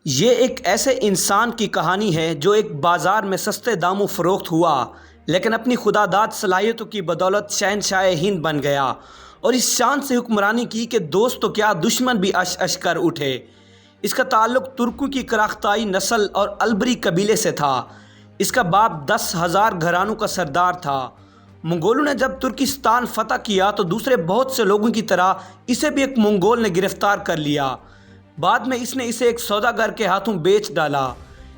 یہ ایک ایسے انسان کی کہانی ہے جو ایک بازار میں سستے داموں فروخت ہوا، لیکن اپنی خداداد صلاحیتوں کی بدولت شہنشاہ ہند بن گیا اور اس شان سے حکمرانی کی کہ دوست تو کیا دشمن بھی اش اش کر اٹھے۔ اس کا تعلق ترکوں کی کراختائی نسل اور البری قبیلے سے تھا۔ اس کا باپ 10,000 گھرانوں کا سردار تھا۔ منگولوں نے جب ترکستان فتح کیا تو دوسرے بہت سے لوگوں کی طرح اسے بھی ایک منگول نے گرفتار کر لیا۔ بعد میں اس نے اسے ایک سوداگر کے ہاتھوں بیچ ڈالا۔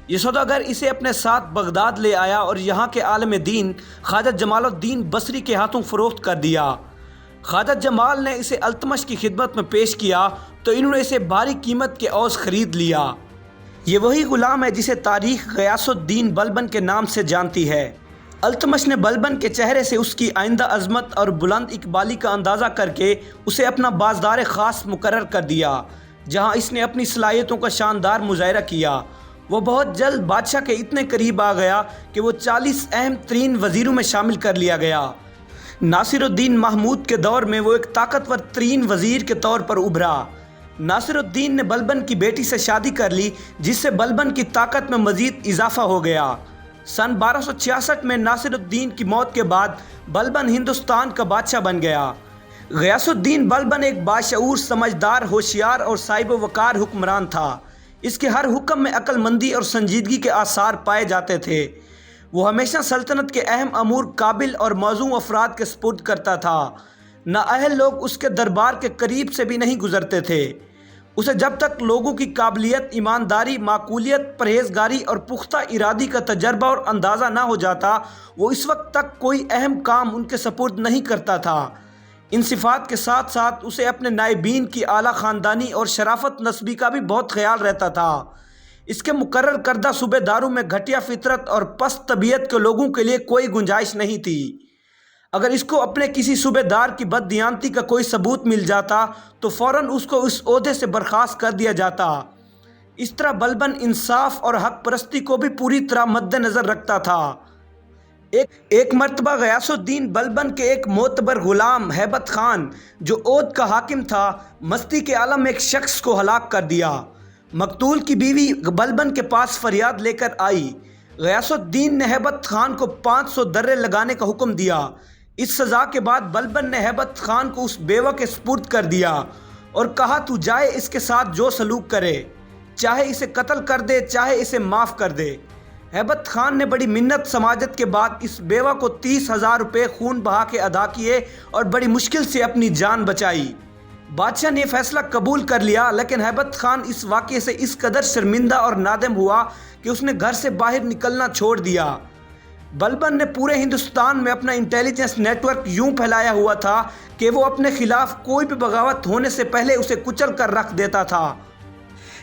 یہ سوداگر اسے اپنے ساتھ بغداد لے آیا اور یہاں کے عالم دین خواجہ جمال الدین بصری کے ہاتھوں فروخت کر دیا۔ خواجہ جمال نے اسے التمش کی خدمت میں پیش کیا تو انہوں نے اسے بھاری قیمت کے عوض خرید لیا۔ یہ وہی غلام ہے جسے تاریخ غیاث الدین بلبن کے نام سے جانتی ہے۔ التمش نے بلبن کے چہرے سے اس کی آئندہ عظمت اور بلند اقبالی کا اندازہ کر کے اسے اپنا بازدار خاص مقرر کر دیا، جہاں اس نے اپنی صلاحیتوں کا شاندار مظاہرہ کیا۔ وہ بہت جلد بادشاہ کے اتنے قریب آ گیا کہ وہ 40 اہم ترین وزیروں میں شامل کر لیا گیا۔ ناصر الدین محمود کے دور میں وہ ایک طاقتور ترین وزیر کے طور پر ابھرا۔ ناصر الدین نے بلبن کی بیٹی سے شادی کر لی، جس سے بلبن کی طاقت میں مزید اضافہ ہو گیا۔ سن 1266 میں ناصر الدین کی موت کے بعد بلبن ہندوستان کا بادشاہ بن گیا۔ غیاث الدین بلبن ایک باشعور، سمجھدار، ہوشیار اور صاحب وقار حکمران تھا۔ اس کے ہر حکم میں عقل مندی اور سنجیدگی کے آثار پائے جاتے تھے۔ وہ ہمیشہ سلطنت کے اہم امور قابل اور موزوں افراد کے سپرد کرتا تھا۔ نااہل لوگ اس کے دربار کے قریب سے بھی نہیں گزرتے تھے۔ اسے جب تک لوگوں کی قابلیت، ایمانداری، معقولیت، پرہیزگاری اور پختہ ارادی کا تجربہ اور اندازہ نہ ہو جاتا، وہ اس وقت تک کوئی اہم کام ان کے سپرد نہیں کرتا تھا۔ ان صفات کے ساتھ ساتھ اسے اپنے نائبین کی اعلیٰ خاندانی اور شرافت نسبی کا بھی بہت خیال رہتا تھا۔ اس کے مقرر کردہ صوبے داروں میں گھٹیا فطرت اور پست طبیعت کے لوگوں کے لیے کوئی گنجائش نہیں تھی۔ اگر اس کو اپنے کسی صوبے دار کی بددیانتی کا کوئی ثبوت مل جاتا تو فوراً اس کو اس عہدے سے برخاست کر دیا جاتا۔ اس طرح بلبن انصاف اور حق پرستی کو بھی پوری طرح مد نظر رکھتا تھا۔ ایک مرتبہ غیاث الدین بلبن کے ایک معتبر غلام ہیبت خان، جو اودھ کا حاکم تھا، مستی کے عالم میں ایک شخص کو ہلاک کر دیا۔ مقتول کی بیوی بلبن کے پاس فریاد لے کر آئی۔ غیاث الدین نے ہیبت خان کو 500 درے لگانے کا حکم دیا۔ اس سزا کے بعد بلبن نے ہیبت خان کو اس بیوہ کے سپرد کر دیا اور کہا، تو جائے اس کے ساتھ جو سلوک کرے، چاہے اسے قتل کر دے چاہے اسے معاف کر دے۔ ہیبت خان نے بڑی منت سماجت کے بعد اس بیوہ کو 30,000 روپے خون بہا کے ادا کیے اور بڑی مشکل سے اپنی جان بچائی۔ بادشاہ نے یہ فیصلہ قبول کر لیا، لیکن ہیبت خان اس واقعے سے اس قدر شرمندہ اور نادم ہوا کہ اس نے گھر سے باہر نکلنا چھوڑ دیا۔ بلبن نے پورے ہندوستان میں اپنا انٹیلیجنس نیٹ ورک یوں پھیلایا ہوا تھا کہ وہ اپنے خلاف کوئی بھی بغاوت ہونے سے پہلے اسے کچل کر رکھ دیتا تھا۔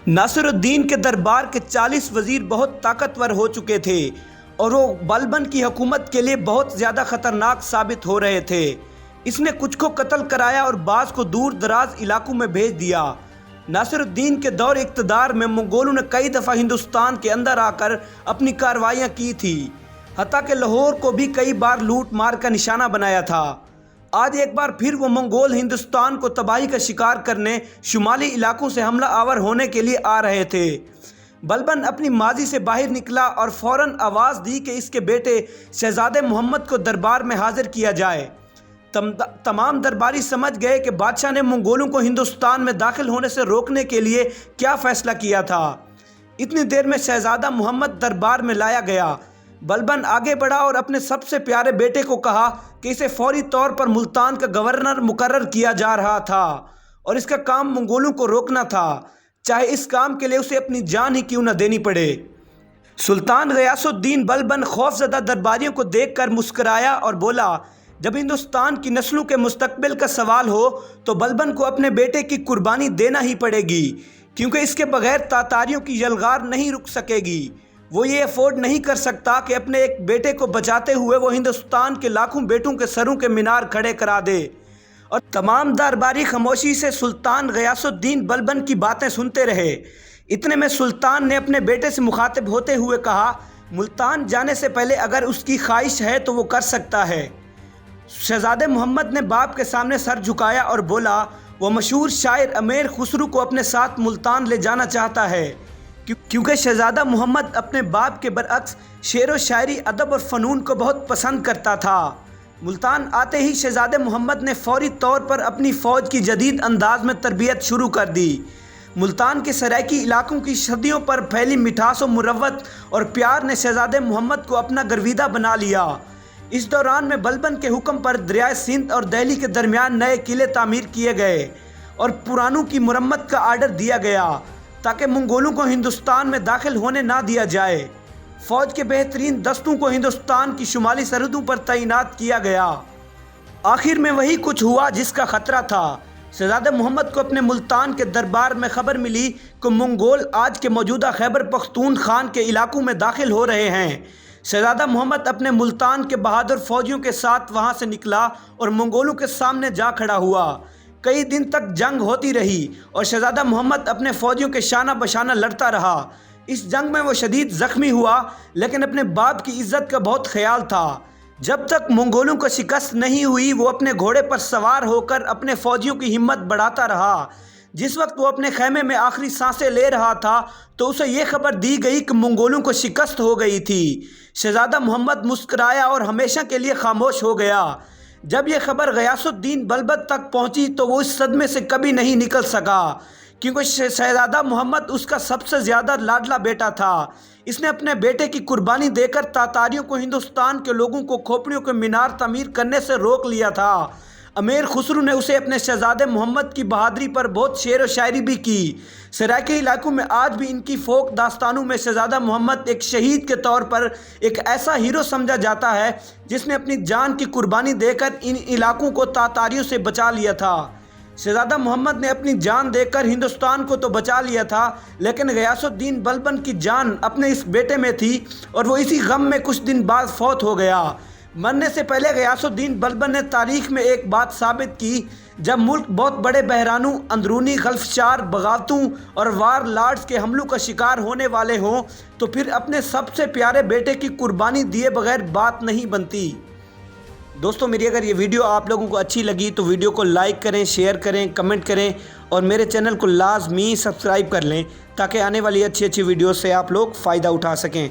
ناصر الدین کے دربار کے 40 وزیر بہت طاقتور ہو چکے تھے اور وہ بلبن کی حکومت کے لیے بہت زیادہ خطرناک ثابت ہو رہے تھے۔ اس نے کچھ کو قتل کرایا اور بعض کو دور دراز علاقوں میں بھیج دیا۔ ناصر الدین کے دور اقتدار میں منگولوں نے کئی دفعہ ہندوستان کے اندر آ کر اپنی کارروائیاں کی تھی، حتیٰ کہ لاہور کو بھی کئی بار لوٹ مار کا نشانہ بنایا تھا۔ آج ایک بار پھر وہ منگول ہندوستان کو تباہی کا شکار کرنے شمالی علاقوں سے حملہ آور ہونے کے لیے آ رہے تھے۔ بلبن اپنی ماضی سے باہر نکلا اور فوراً آواز دی کہ اس کے بیٹے شہزادے محمد کو دربار میں حاضر کیا جائے۔ تمام درباری سمجھ گئے کہ بادشاہ نے منگولوں کو ہندوستان میں داخل ہونے سے روکنے کے لیے کیا فیصلہ کیا تھا۔ اتنی دیر میں شہزادہ محمد دربار میں لایا گیا۔ بلبن آگے بڑھا اور اپنے سب سے پیارے بیٹے کو کہا کہ اسے فوری طور پر ملتان کا گورنر مقرر کیا جا رہا تھا اور اس کا کام منگولوں کو روکنا تھا، چاہے اس کام کے لیے اسے اپنی جان ہی کیوں نہ دینی پڑے۔ سلطان غیاث الدین بلبن خوفزدہ درباریوں کو دیکھ کر مسکرایا اور بولا، جب ہندوستان کی نسلوں کے مستقبل کا سوال ہو تو بلبن کو اپنے بیٹے کی قربانی دینا ہی پڑے گی، کیونکہ اس کے بغیر تاتاریوں کی یلغار نہیں رک سکے گی۔ وہ یہ افورڈ نہیں کر سکتا کہ اپنے ایک بیٹے کو بچاتے ہوئے وہ ہندوستان کے لاکھوں بیٹوں کے سروں کے مینار کھڑے کرا دے۔ اور تمام درباری خاموشی سے سلطان غیاث الدین بلبن کی باتیں سنتے رہے۔ اتنے میں سلطان نے اپنے بیٹے سے مخاطب ہوتے ہوئے کہا، ملتان جانے سے پہلے اگر اس کی خواہش ہے تو وہ کر سکتا ہے۔ شہزادے محمد نے باپ کے سامنے سر جھکایا اور بولا، وہ مشہور شاعر امیر خسرو کو اپنے ساتھ ملتان لے جانا چاہتا ہے۔ کیونکہ شہزادہ محمد اپنے باپ کے برعکس شعر و شاعری، ادب اور فنون کو بہت پسند کرتا تھا۔ ملتان آتے ہی شہزادہ محمد نے فوری طور پر اپنی فوج کی جدید انداز میں تربیت شروع کر دی۔ ملتان کے سرائکی علاقوں کی صدیوں پر پھیلی مٹھاس و مروت اور پیار نے شہزادہ محمد کو اپنا گرویدہ بنا لیا۔ اس دوران میں بلبن کے حکم پر دریائے سندھ اور دہلی کے درمیان نئے قلعے تعمیر کیے گئے اور پرانوں کی مرمت کا آرڈر دیا گیا تاکہ منگولوں کو ہندوستان میں داخل ہونے نہ دیا جائے۔ فوج کے بہترین دستوں کو ہندوستان کی شمالی سرحدوں پر تعینات کیا گیا۔ آخر میں وہی کچھ ہوا جس کا خطرہ تھا۔ شہزادہ محمد کو اپنے ملتان کے دربار میں خبر ملی کہ منگول آج کے موجودہ خیبر پختونخوا کے علاقوں میں داخل ہو رہے ہیں۔ شہزادہ محمد اپنے ملتان کے بہادر فوجیوں کے ساتھ وہاں سے نکلا اور منگولوں کے سامنے جا کھڑا ہوا۔ کئی دن تک جنگ ہوتی رہی اور شہزادہ محمد اپنے فوجیوں کے شانہ بشانہ لڑتا رہا۔ اس جنگ میں وہ شدید زخمی ہوا، لیکن اپنے باپ کی عزت کا بہت خیال تھا۔ جب تک منگولوں کو شکست نہیں ہوئی، وہ اپنے گھوڑے پر سوار ہو کر اپنے فوجیوں کی ہمت بڑھاتا رہا۔ جس وقت وہ اپنے خیمے میں آخری سانسیں لے رہا تھا تو اسے یہ خبر دی گئی کہ منگولوں کو شکست ہو گئی تھی۔ شہزادہ محمد مسکرایا اور ہمیشہ کے لیے خاموش ہو گیا۔ جب یہ خبر غیاث الدین بلبن تک پہنچی تو وہ اس صدمے سے کبھی نہیں نکل سکا، کیونکہ شہزادہ محمد اس کا سب سے زیادہ لاڈلا بیٹا تھا۔ اس نے اپنے بیٹے کی قربانی دے کر تاتاریوں کو ہندوستان کے لوگوں کو کھوپڑیوں کے مینار تعمیر کرنے سے روک لیا تھا۔ امیر خسرو نے اسے اپنے شہزادے محمد کی بہادری پر بہت شعر و شاعری بھی کی۔ سرائکی علاقوں میں آج بھی ان کی فوک داستانوں میں شہزادہ محمد ایک شہید کے طور پر ایک ایسا ہیرو سمجھا جاتا ہے جس نے اپنی جان کی قربانی دے کر ان علاقوں کو تاتاریوں سے بچا لیا تھا۔ شہزادہ محمد نے اپنی جان دے کر ہندوستان کو تو بچا لیا تھا، لیکن غیاث الدین بلبن کی جان اپنے اس بیٹے میں تھی اور وہ اسی غم میں کچھ دن بعد فوت ہو گیا۔ مرنے سے پہلے غیاث الدین بلبن نے تاریخ میں ایک بات ثابت کی: جب ملک بہت بڑے بحرانوں، اندرونی خلفشار، بغاوتوں اور وار لارڈز کے حملوں کا شکار ہونے والے ہوں تو پھر اپنے سب سے پیارے بیٹے کی قربانی دیے بغیر بات نہیں بنتی۔ دوستو، میری اگر یہ ویڈیو آپ لوگوں کو اچھی لگی تو ویڈیو کو لائک کریں، شیئر کریں، کمنٹ کریں اور میرے چینل کو لازمی سبسکرائب کر لیں تاکہ آنے والی اچھی ویڈیو سے آپ لوگ فائدہ اٹھا سکیں۔